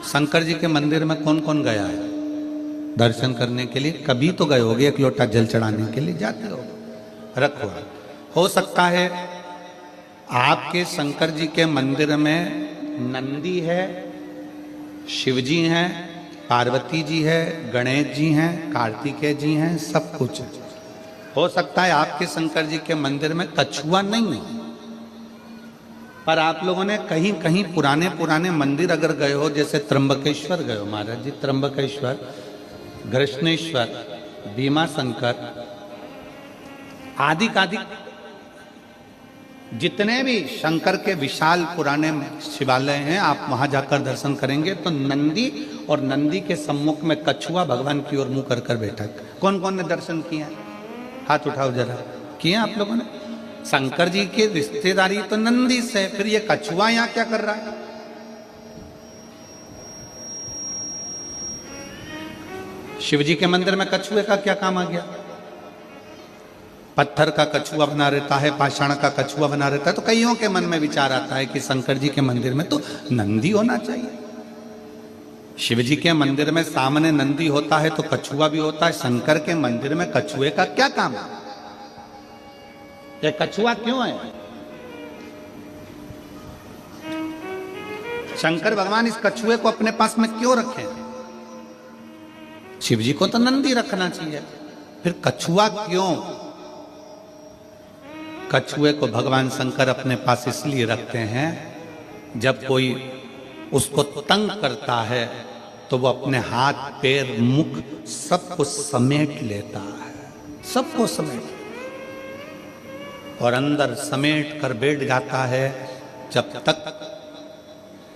शंकर जी के मंदिर में कौन कौन गया है दर्शन करने के लिए? कभी तो गए होगे, एक लोटा जल चढ़ाने के लिए जाते हो। रखो, हो सकता है आपके शंकर जी के मंदिर में नंदी है, शिव जी हैं, पार्वती जी है, गणेश जी हैं, कार्तिकेय जी हैं, सब कुछ है। हो सकता है आपके शंकर जी के मंदिर में कछुआ नहीं है, पर आप लोगों ने कहीं कहीं पुराने पुराने मंदिर अगर गए हो, जैसे त्र्यंबकेश्वर गए हो महाराज जी, त्र्यंबकेश्वर, कृष्णेश्वर, भीमा शंकर आदि जितने भी शंकर के विशाल पुराने शिवालय हैं, आप वहां जाकर दर्शन करेंगे तो नंदी और नंदी के सम्मुख में कछुआ भगवान की ओर मुंह कर कर बैठा। कौन कौन ने दर्शन किया? हाथ उठाओ जरा। किए आप लोगों ने? शंकर जी की रिश्तेदारी तो नंदी से, फिर ये कछुआ यहां क्या कर रहा है? शिव जी के मंदिर में कछुए का क्या काम आ गया? पत्थर का कछुआ बना रहता है, पाषाण का कछुआ बना रहता है, तो कईयों के मन में विचार आता है कि शंकर जी के मंदिर में तो नंदी होना चाहिए। शिव जी के मंदिर में सामने नंदी होता है तो कछुआ भी होता है, शंकर के मंदिर में कछुए का क्या काम है? ये कछुआ क्यों है? शंकर भगवान इस कछुए को अपने पास में क्यों रखे? शिव जी को तो नंदी रखना चाहिए, फिर कछुआ क्यों? कछुए को भगवान शंकर अपने पास इसलिए रखते हैं, जब कोई उसको तंग करता है तो वो अपने हाथ पैर मुख सबको समेट लेता है, सबको समेट, और अंदर समेट कर बैठ जाता है। जब तक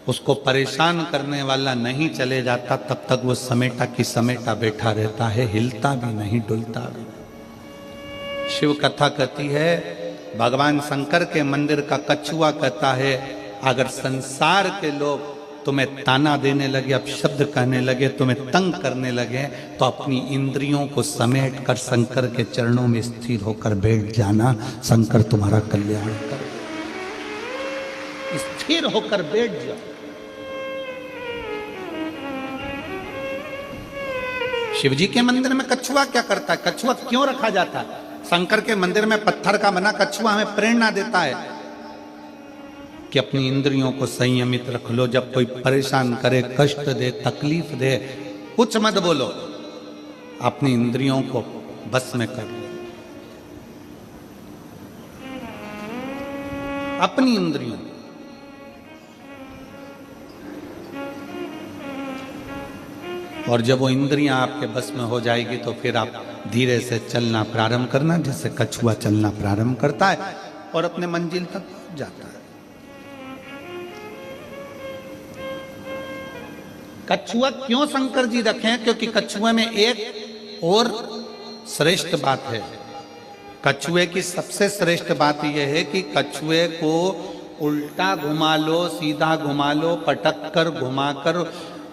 उसको परेशान करने वाला नहीं चले जाता तब तक वो समेटा की समेटा बैठा रहता है, हिलता भी नहीं, डुलता भी नहीं। शिव कथा कहती है, भगवान शंकर के मंदिर का कछुआ कहता है, अगर संसार के लोग तुम्हें ताना देने लगे, अपशब्द कहने लगे, तुम्हें तंग करने लगे, तो अपनी इंद्रियों को समेट कर शंकर के चरणों में स्थिर होकर बैठ जाना, शंकर तुम्हारा कल्याण कर। स्थिर होकर बैठ जाओ। शिव जी के मंदिर में कछुआ क्या करता है? कछुआ क्यों रखा जाता है? शंकर के मंदिर में पत्थर का बना कछुआ हमें प्रेरणा देता है कि अपनी इंद्रियों को संयमित रख लो। जब कोई परेशान करे, कष्ट दे, तकलीफ दे, कुछ मत बोलो, अपनी इंद्रियों को बस में कर लो। अपनी इंद्रियों, और जब वो इंद्रियां आपके बस में हो जाएगी तो फिर आप धीरे से चलना प्रारंभ करना, जैसे कछुआ चलना प्रारंभ करता है और अपने मंजिल तक पहुंच जाता है। कछुआ क्यों शंकर जी रखे? क्योंकि कछुए में एक और श्रेष्ठ बात है। कछुए की सबसे श्रेष्ठ बात यह है कि कछुए को उल्टा घुमा लो, सीधा घुमा लो, पटक कर, घुमा कर,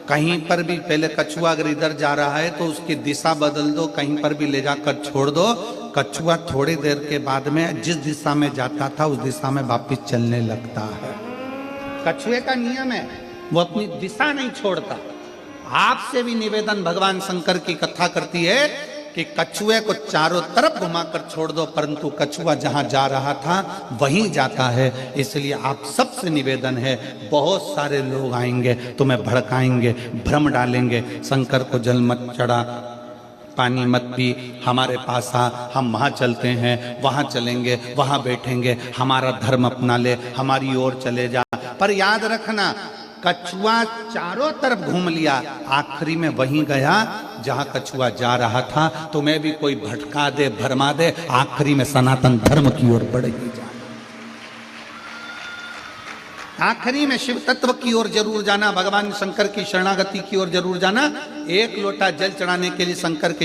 कहीं पर भी, पहले कछुआ अगर इधर जा रहा है तो उसकी दिशा बदल दो, कहीं पर भी ले जाकर छोड़ दो, कछुआ थोड़ी देर के बाद में जिस दिशा में जाता था उस दिशा में वापिस चलने लगता है। कछुए का नियम है, वो अपनी दिशा नहीं छोड़ता। आपसे भी निवेदन भगवान शंकर की कथा करती है कि कछुए को चारों तरफ घुमाकर छोड़ दो, परंतु कछुआ जहां जा रहा था वहीं जाता है। इसलिए आप सबसे निवेदन है, बहुत सारे लोग आएंगे, तुम्हें भड़काएंगे, भ्रम डालेंगे, शंकर को जल मत चढ़ा, पानी मत पी, हमारे पास आ, हम वहाँ चलते हैं, वहाँ चलेंगे, वहाँ बैठेंगे, हमारा धर्म अपना ले, हमारी ओर चले जा। पर याद रखना, कछुआ चारों तरफ घूम लिया, आखिरी में वहीं गया जहां कछुआ जा रहा था। तुम्हें भी कोई भटका दे, भरमा दे, आखिरी में सनातन धर्म की ओर बढ़ेगी जाना, आखिरी में शिव तत्व की ओर जरूर जाना, भगवान शंकर की शरणागति की ओर जरूर जाना। एक लोटा जल चढ़ाने के लिए शंकर के